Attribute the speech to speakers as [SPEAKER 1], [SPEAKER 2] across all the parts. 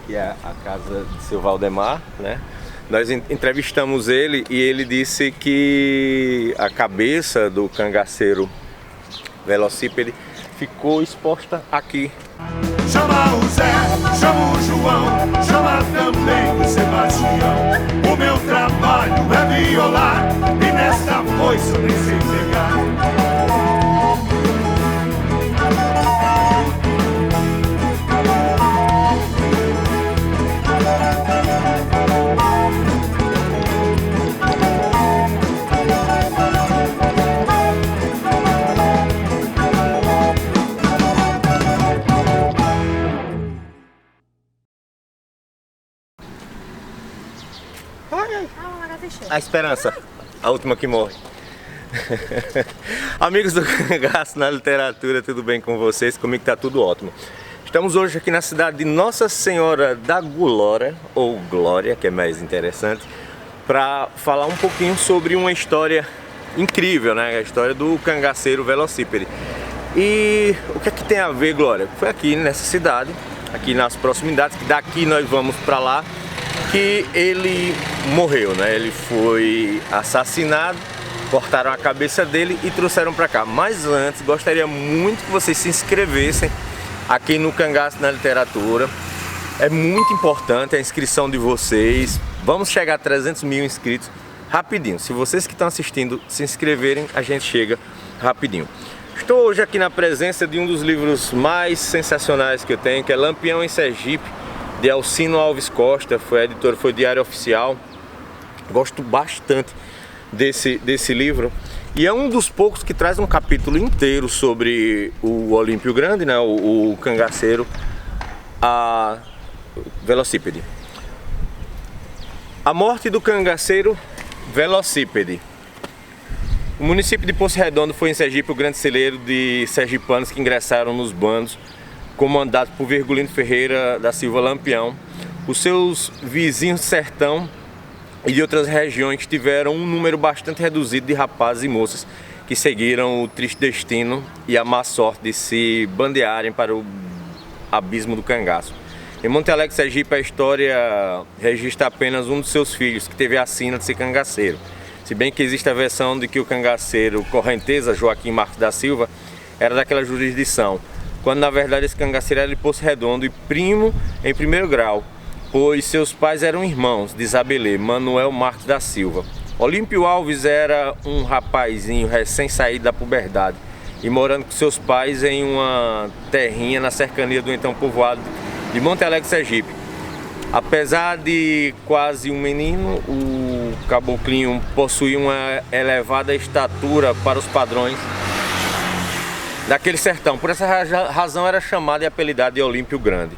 [SPEAKER 1] que é a casa de seu Valdemar, né? Nós entrevistamos ele e ele disse que a cabeça do cangaceiro velocípede ficou exposta aqui.
[SPEAKER 2] Chama o Zé, chama o João, chama também o Sebastião. O meu trabalho é violar e nesta foice eu nem sei pegar.
[SPEAKER 1] A esperança, a última que morre. Amigos do Cangaço na Literatura, tudo bem com vocês? Comigo tá tudo ótimo. Estamos hoje aqui na cidade de Nossa Senhora da Glória, ou Glória, que é mais interessante, para falar um pouquinho sobre uma história incrível, né? A história do cangaceiro velocípede. E o que é que tem a ver, Glória? Foi aqui nessa cidade, aqui nas proximidades, que daqui nós vamos para lá, que ele morreu, né? Ele foi assassinado, cortaram a cabeça dele e trouxeram para cá. Mas antes, gostaria muito que vocês se inscrevessem aqui no Cangaço na Literatura. É muito importante a inscrição de vocês. Vamos chegar a 300 mil inscritos rapidinho. Se vocês que estão assistindo se inscreverem, a gente chega rapidinho. Estou hoje aqui na presença de um dos livros mais sensacionais que eu tenho, que é Lampião em Sergipe, de Alcino Alves Costa. Foi editor, foi Diário Oficial. Gosto bastante desse livro. E é um dos poucos que traz um capítulo inteiro sobre o Olímpio Grande, né? O cangaceiro, a velocípede. A morte do cangaceiro velocípede. O município de Poço Redondo foi em Sergipe o grande celeiro de sergipanos que ingressaram nos bandos, comandado por Virgulino Ferreira da Silva Lampião. Os seus vizinhos sertão e de outras regiões tiveram um número bastante reduzido de rapazes e moças que seguiram o triste destino e a má sorte de se bandearem para o abismo do cangaço. Em Monte Alegre, Sergipe, a história registra apenas um dos seus filhos, que teve a sina de ser cangaceiro. Se bem que existe a versão de que o cangaceiro correnteza, Joaquim Marques da Silva, era daquela jurisdição, quando na verdade esse cangaceiro era de Poço Redondo e primo em primeiro grau, pois seus pais eram irmãos de Isabelê, Manuel Marques da Silva. Olímpio Alves era um rapazinho recém-saído da puberdade e morando com seus pais em uma terrinha na cercania do então povoado de Monte Alegre, Sergipe. Apesar de quase um menino, o caboclinho possuía uma elevada estatura para os padrões daquele sertão. Por essa razão era chamado e apelidado de Olímpio Grande.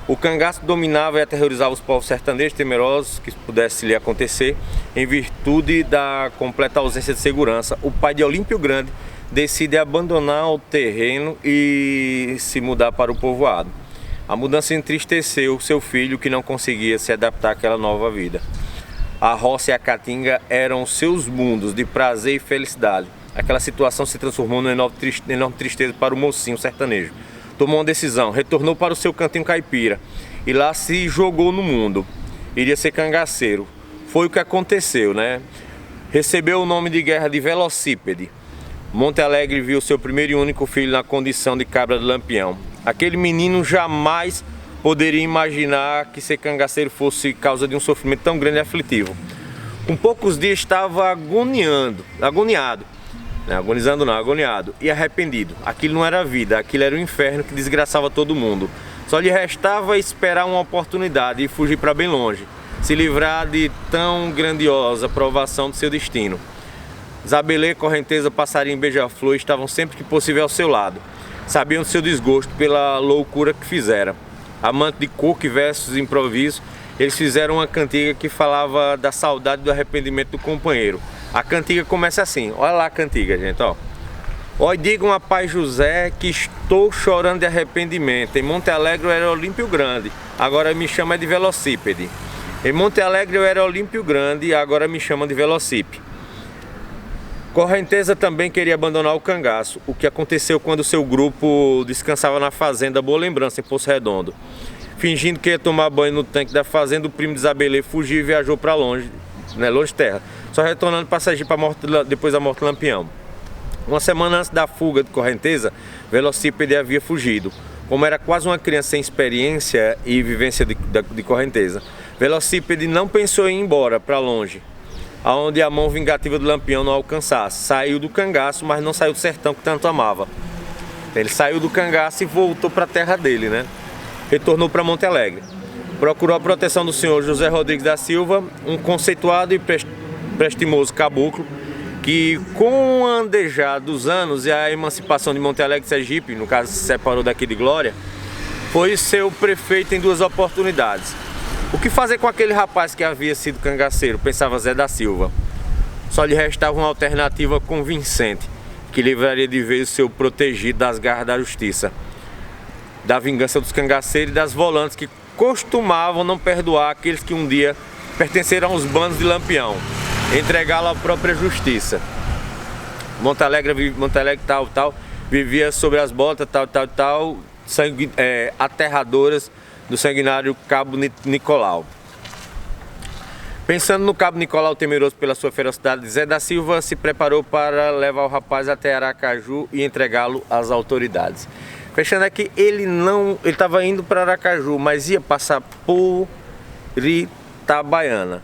[SPEAKER 1] O cangaço dominava e aterrorizava os povos sertanejos temerosos que pudesse lhe acontecer. Em virtude da completa ausência de segurança, o pai de Olímpio Grande decide abandonar o terreno e se mudar para o povoado. A mudança entristeceu seu filho, que não conseguia se adaptar àquela nova vida. A roça e a caatinga eram seus mundos de prazer e felicidade. Aquela situação se transformou numa enorme tristeza para o mocinho sertanejo. Tomou uma decisão, retornou para o seu cantinho caipira e lá se jogou no mundo. Iria ser cangaceiro. Foi o que aconteceu, né? Recebeu o nome de guerra de velocípede. Monte Alegre viu seu primeiro e único filho na condição de cabra de Lampião. Aquele menino jamais poderia imaginar que ser cangaceiro fosse causa de um sofrimento tão grande e aflitivo. Com poucos dias estava agoniado. Agonizando não, agoniado e arrependido. Aquilo não era vida, aquilo era o inferno que desgraçava todo mundo. Só lhe restava esperar uma oportunidade e fugir para bem longe, se livrar de tão grandiosa provação do seu destino. Isabelê, correnteza, passarinho e beija-flor estavam sempre que possível ao seu lado. Sabiam do seu desgosto pela loucura que fizera. Amante de coco e versos de improviso, eles fizeram uma cantiga que falava da saudade e do arrependimento do companheiro. A cantiga começa assim, olha lá a cantiga, gente, ó. Oi, digam a pai José que estou chorando de arrependimento. Em Monte Alegre eu era Olímpio Grande, agora me chama de velocípede. Em Monte Alegre eu era Olímpio Grande, agora me chamam de velocípede. Correnteza também queria abandonar o cangaço, o que aconteceu quando seu grupo descansava na fazenda Boa Lembrança, em Poço Redondo. fingindo que ia tomar banho no tanque da fazenda, o primo de Isabelê fugiu e viajou para longe, né, longe de terra, só retornando para Sergipe depois da morte de Lampião. Uma semana antes da fuga de Correnteza, Velocípede havia fugido. Como era quase uma criança sem experiência e vivência de Correnteza, Velocípede não pensou em ir embora para longe, aonde a mão vingativa do Lampião não alcançasse. Saiu do cangaço, mas não saiu do sertão que tanto amava. Ele saiu do cangaço e voltou para a terra dele, né? Retornou para Monte Alegre. Procurou a proteção do senhor José Rodrigues da Silva, um conceituado e prestimoso caboclo, que com o andejar dos anos e a emancipação de Monte Alegre e Sergipe, no caso se separou daqui de Glória, foi seu prefeito em 2 oportunidades. O que fazer com aquele rapaz que havia sido cangaceiro, pensava Zé da Silva. Só lhe restava uma alternativa convincente, que livraria de vez o seu protegido das garras da justiça, da vingança dos cangaceiros e das volantes que costumavam não perdoar aqueles que um dia pertenceram aos bandos de Lampião, entregá-lo à própria justiça. Monte Alegre tal, vivia sobre as botas aterradoras do sanguinário Cabo Nicolau. Pensando no Cabo Nicolau, temeroso pela sua ferocidade, Zé da Silva se preparou para levar o rapaz até Aracaju e entregá-lo às autoridades. Fechando aqui, ele estava indo para Aracaju, mas ia passar por Itabaiana.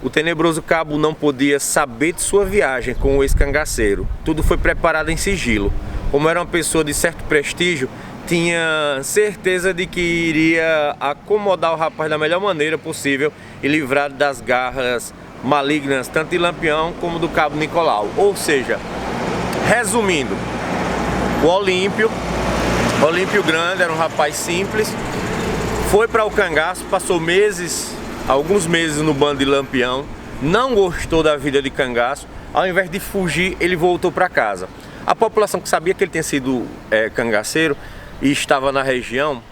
[SPEAKER 1] O tenebroso cabo não podia saber de sua viagem com o ex-cangaceiro. Tudo foi preparado em sigilo. Como era uma pessoa de certo prestígio, tinha certeza de que iria acomodar o rapaz da melhor maneira possível e livrar das garras malignas tanto de Lampião como do Cabo Nicolau. Ou seja, resumindo, o Olímpio Grande era um rapaz simples, foi para o cangaço, passou alguns meses no bando de Lampião, não gostou da vida de cangaço, ao invés de fugir, ele voltou para casa. A população que sabia que ele tinha sido cangaceiro e estava na região,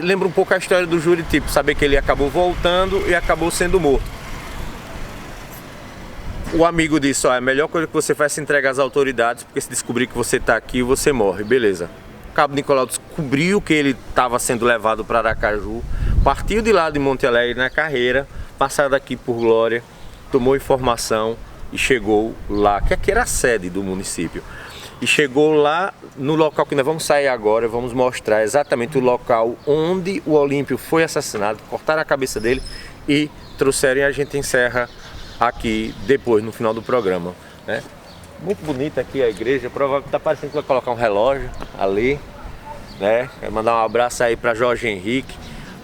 [SPEAKER 1] lembra um pouco a história do Juritipo, saber que ele acabou voltando e acabou sendo morto. O amigo disse, a melhor coisa que você faz é se entregar às autoridades, porque se descobrir que você está aqui, você morre, beleza. O Cabo Nicolau descobriu que ele estava sendo levado para Aracaju, partiu de lá de Monte Alegre na carreira, passado aqui por Glória, tomou informação e chegou lá, que aqui era a sede do município. E chegou lá no local que nós vamos sair agora, vamos mostrar exatamente o local onde o Olímpio foi assassinado, cortaram a cabeça dele e trouxeram, e a gente encerra aqui depois, no final do programa, né? Muito bonita aqui a igreja, provavelmente está parecendo que vai colocar um relógio ali, né? Quero mandar um abraço aí para Jorge Henrique,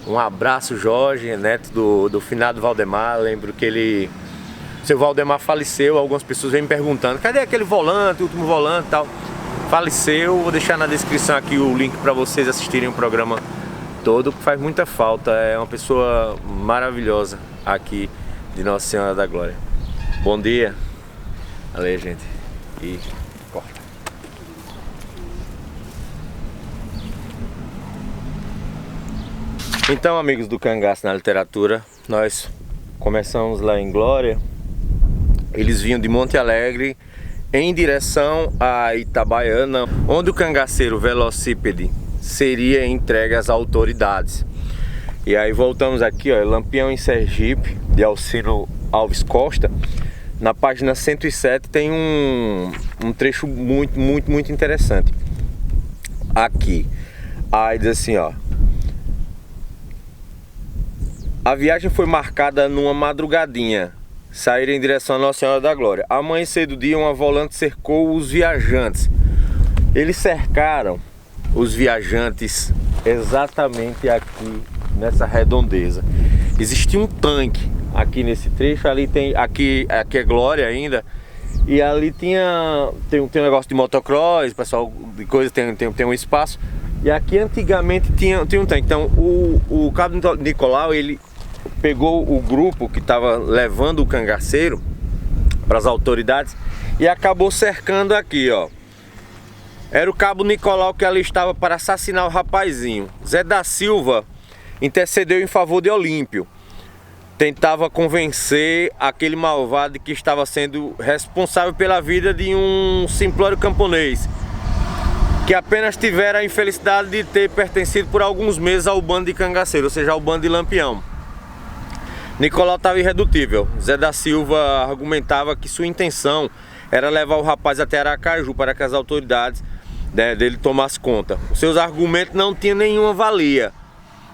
[SPEAKER 1] um abraço Jorge, neto do finado Valdemar. Lembro que seu Valdemar faleceu, algumas pessoas vêm me perguntando, cadê aquele volante, o último volante e tal? Faleceu, vou deixar na descrição aqui o link para vocês assistirem o programa todo, que faz muita falta, é uma pessoa maravilhosa aqui de Nossa Senhora da Glória. Bom dia, valeu gente, e corta. Então, amigos do Cangaço na Literatura, nós começamos lá em Glória. Eles vinham de Monte Alegre em direção a Itabaiana, onde o cangaceiro Velocípede seria entregue às autoridades. E aí voltamos aqui, Lampião em Sergipe, de Alcino Alves Costa. Na página 107 tem um trecho muito interessante. Aqui, aí diz assim, a viagem foi marcada numa madrugadinha. Saíram em direção a Nossa Senhora da Glória. Amanhecer do dia, uma volante cercou os viajantes. Eles cercaram os viajantes exatamente aqui nessa redondeza. Existia um tanque aqui nesse trecho, ali tem aqui é Glória ainda, e ali tem um negócio de motocross, pessoal de coisa, tem um espaço. E aqui antigamente tinha um tanque. Então o Cabo Nicolau, ele pegou o grupo que estava levando o cangaceiro para as autoridades e acabou cercando aqui, Era o Cabo Nicolau que ali estava para assassinar o rapazinho. Zé da Silva intercedeu em favor de Olímpio. Tentava convencer aquele malvado que estava sendo responsável pela vida de um simplório camponês. que apenas tiveram a infelicidade de ter pertencido por alguns meses ao bando de cangaceiro, ou seja, ao bando de Lampião. Nicolau estava irredutível. Zé da Silva argumentava que sua intenção era levar o rapaz até Aracaju para que as autoridades dele tomassem conta. Os seus argumentos não tinham nenhuma valia.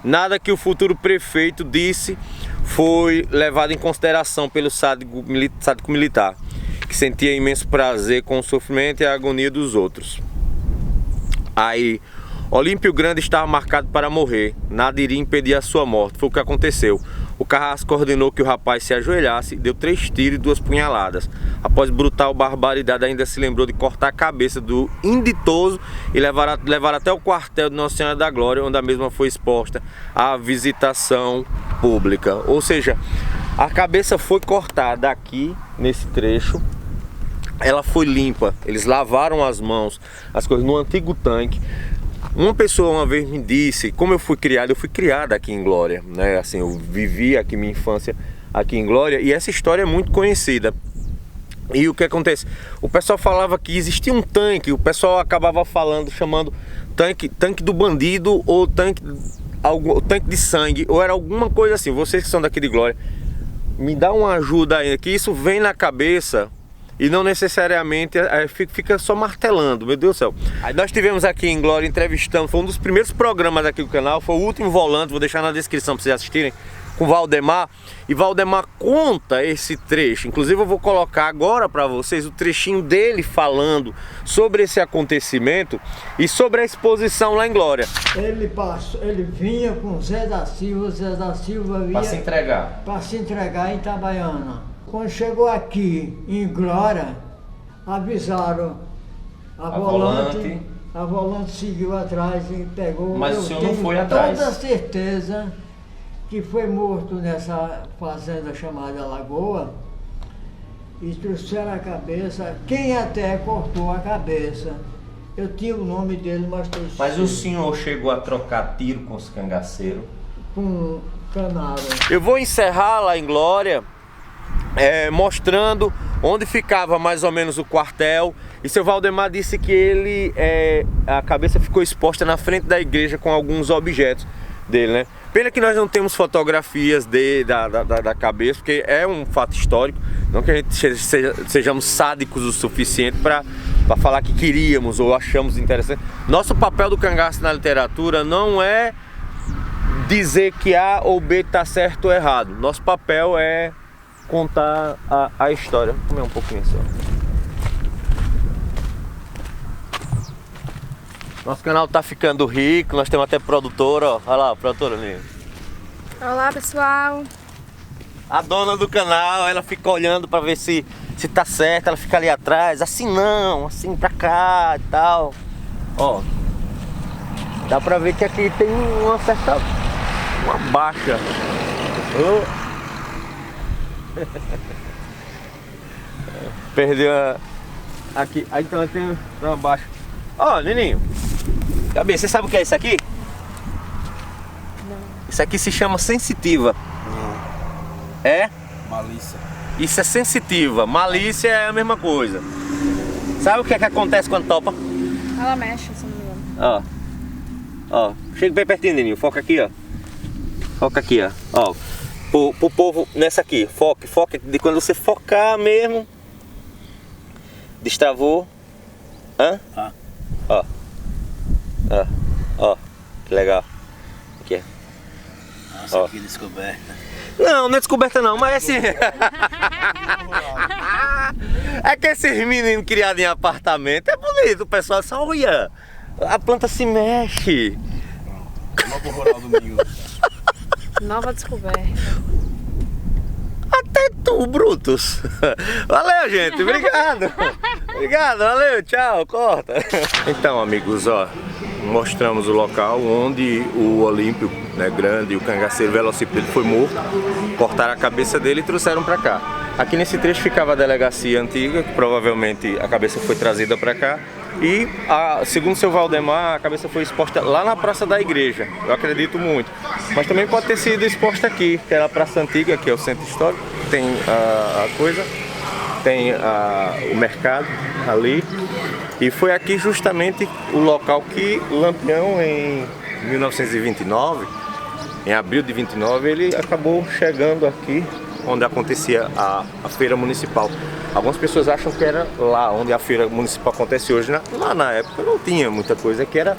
[SPEAKER 1] Nada que o futuro prefeito disse foi levado em consideração pelo sádico militar, que sentia imenso prazer com o sofrimento e a agonia dos outros. Aí, Olímpio Grande estava marcado para morrer, nada iria impedir a sua morte, foi o que aconteceu. O carrasco ordenou que o rapaz se ajoelhasse, deu 3 tiros e 2 punhaladas. Após brutal barbaridade, ainda se lembrou de cortar a cabeça do inditoso e levar até o quartel de Nossa Senhora da Glória, onde a mesma foi exposta à visitação pública. Ou seja, a cabeça foi cortada aqui, nesse trecho, ela foi limpa, eles lavaram as mãos, as coisas no antigo tanque. Uma pessoa uma vez me disse, como eu fui criado aqui em Glória, né? Assim, eu vivi aqui minha infância aqui em Glória e essa história é muito conhecida. E o que acontece? O pessoal falava que existia um tanque, o pessoal acabava chamando tanque do bandido ou tanque de sangue, ou era alguma coisa assim. Vocês que são daqui de Glória, me dá uma ajuda aí, que isso vem na cabeça. E não necessariamente fica só martelando, meu Deus do céu. Aí nós tivemos aqui em Glória entrevistando, foi um dos primeiros programas aqui do canal, foi o último volante, vou deixar na descrição para vocês assistirem, com Valdemar. E Valdemar conta esse trecho, inclusive eu vou colocar agora para vocês o trechinho dele falando sobre esse acontecimento e sobre a exposição lá em Glória.
[SPEAKER 3] Ele vinha com o Zé da Silva vinha
[SPEAKER 1] Para se entregar.
[SPEAKER 3] Para se entregar em Itabaiana. Quando chegou aqui em Glória, avisaram a volante seguiu atrás e pegou.
[SPEAKER 1] Mas o senhor não foi atrás?
[SPEAKER 3] Toda certeza que foi morto nessa fazenda chamada Lagoa e trouxeram a cabeça. Quem até cortou a cabeça, eu tinha o nome dele, mas trouxe.
[SPEAKER 1] Mas o senhor chegou a trocar tiro com os cangaceiros?
[SPEAKER 3] Com Canaro.
[SPEAKER 1] Eu vou encerrar lá em Glória mostrando onde ficava mais ou menos o quartel. E seu Valdemar disse que a cabeça ficou exposta na frente da igreja com alguns objetos dele, né? Pena que nós não temos fotografias da cabeça, porque é um fato histórico. Não que a gente sejamos sádicos o suficiente para falar que queríamos ou achamos interessante. Nosso papel do cangaço na literatura não é dizer que A ou B está certo ou errado. Nosso papel é contar a história. Vou comer um pouquinho só. Nosso canal tá ficando rico, nós temos até produtora, ó. Olha lá, produtora ali.
[SPEAKER 4] Olá, pessoal.
[SPEAKER 1] A dona do canal, ela fica olhando pra ver se tá certo, ela fica ali atrás, assim não, assim pra cá e tal. Ó, dá pra ver que aqui tem uma baixa. Oh. Perdeu aqui, aí então tem uma baixa. Ó, Nininho, Gabi, você sabe o que é isso aqui?
[SPEAKER 4] Não.
[SPEAKER 1] Isso aqui se chama sensitiva. É?
[SPEAKER 5] Malícia.
[SPEAKER 1] Isso é sensitiva, malícia é a mesma coisa. Sabe o que é que acontece quando topa?
[SPEAKER 4] Ela mexe, se não me engano.
[SPEAKER 1] Ó, chega bem pertinho, Nininho, foca aqui, ó. Foca aqui, ó. Pro povo nessa aqui, foca, de quando você focar mesmo. Destravou. Hã?
[SPEAKER 5] Ah.
[SPEAKER 1] Ó, que legal. Aqui.
[SPEAKER 5] Nossa, que descoberta.
[SPEAKER 1] Não é descoberta não, mas assim. É que esses meninos criados em apartamento é bonito, o pessoal só olha. A planta se mexe.
[SPEAKER 5] Novo Rural Domingo.
[SPEAKER 4] Nova descoberta.
[SPEAKER 1] Até tu, Brutus. Valeu, gente. Obrigado. Obrigado, valeu, tchau, corta. Então, amigos, ó, mostramos o local onde o Olímpio, né, Grande, o cangaceiro velocípede foi morto. Cortaram a cabeça dele e trouxeram pra cá. Aqui nesse trecho ficava a delegacia antiga, que provavelmente a cabeça foi trazida pra cá. E, segundo seu Valdemar, a cabeça foi exposta lá na Praça da Igreja. Eu acredito muito. Mas também pode ter sido exposta aqui, que é a Praça Antiga, que é o centro histórico. Tem a coisa, tem o mercado ali. E foi aqui justamente o local que Lampião, em 1929, em abril de 29, ele acabou chegando aqui onde acontecia a feira municipal. Algumas pessoas acham que era lá onde a feira municipal acontece hoje. Lá na época não tinha muita coisa, que era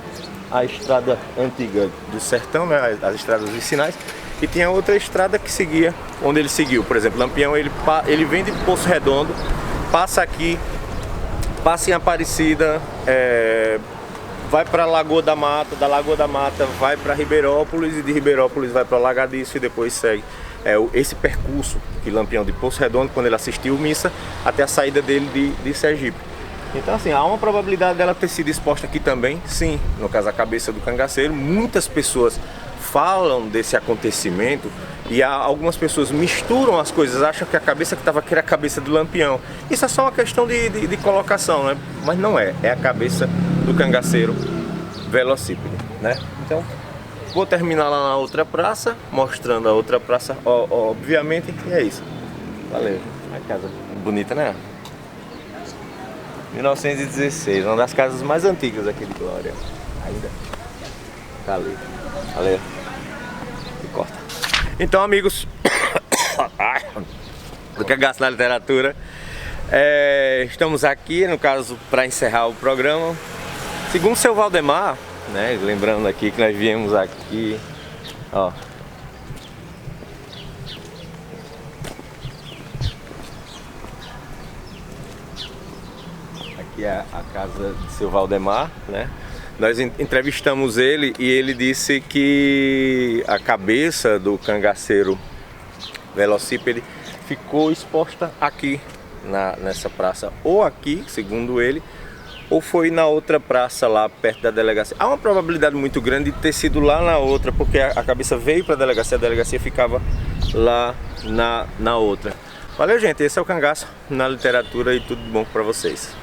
[SPEAKER 1] a estrada antiga do sertão, né? As estradas vicinais, e tinha outra estrada que seguia onde ele seguiu. Por exemplo, Lampião, ele vem de Poço Redondo, passa aqui, passa em Aparecida, vai para Lagoa da Mata, da Lagoa da Mata vai para Ribeirópolis, e de Ribeirópolis vai para Lagadiço, e depois segue esse percurso que Lampião, de Poço Redondo, quando ele assistiu missa, até a saída dele de Sergipe. Então assim, há uma probabilidade dela ter sido exposta aqui também, sim, no caso a cabeça do cangaceiro. Muitas pessoas falam desse acontecimento e algumas pessoas misturam as coisas, acham que a cabeça que estava aqui era a cabeça do Lampião. Isso é só uma questão de colocação, né? Mas não é a cabeça do cangaceiro velocípede, né? Então, vou terminar lá na outra praça, mostrando a outra praça, obviamente, e é isso. Valeu. A casa bonita, né? 1916, uma das casas mais antigas aqui de Glória. Ainda. Tá ali. Valeu. E corta. Então, amigos do Cangaço na Literatura, estamos aqui, no caso, para encerrar o programa. Segundo o seu Valdemar, né, lembrando aqui que nós viemos aqui, ó. Aqui é a casa de seu Valdemar, né? Nós entrevistamos ele e ele disse que a cabeça do cangaceiro velocípede ficou exposta aqui, nessa praça, ou aqui, segundo ele, ou foi na outra praça lá perto da delegacia. Há uma probabilidade muito grande de ter sido lá na outra, porque a cabeça veio para a delegacia ficava lá na outra. Valeu, gente, esse é o Cangaço na Literatura e tudo bom para vocês.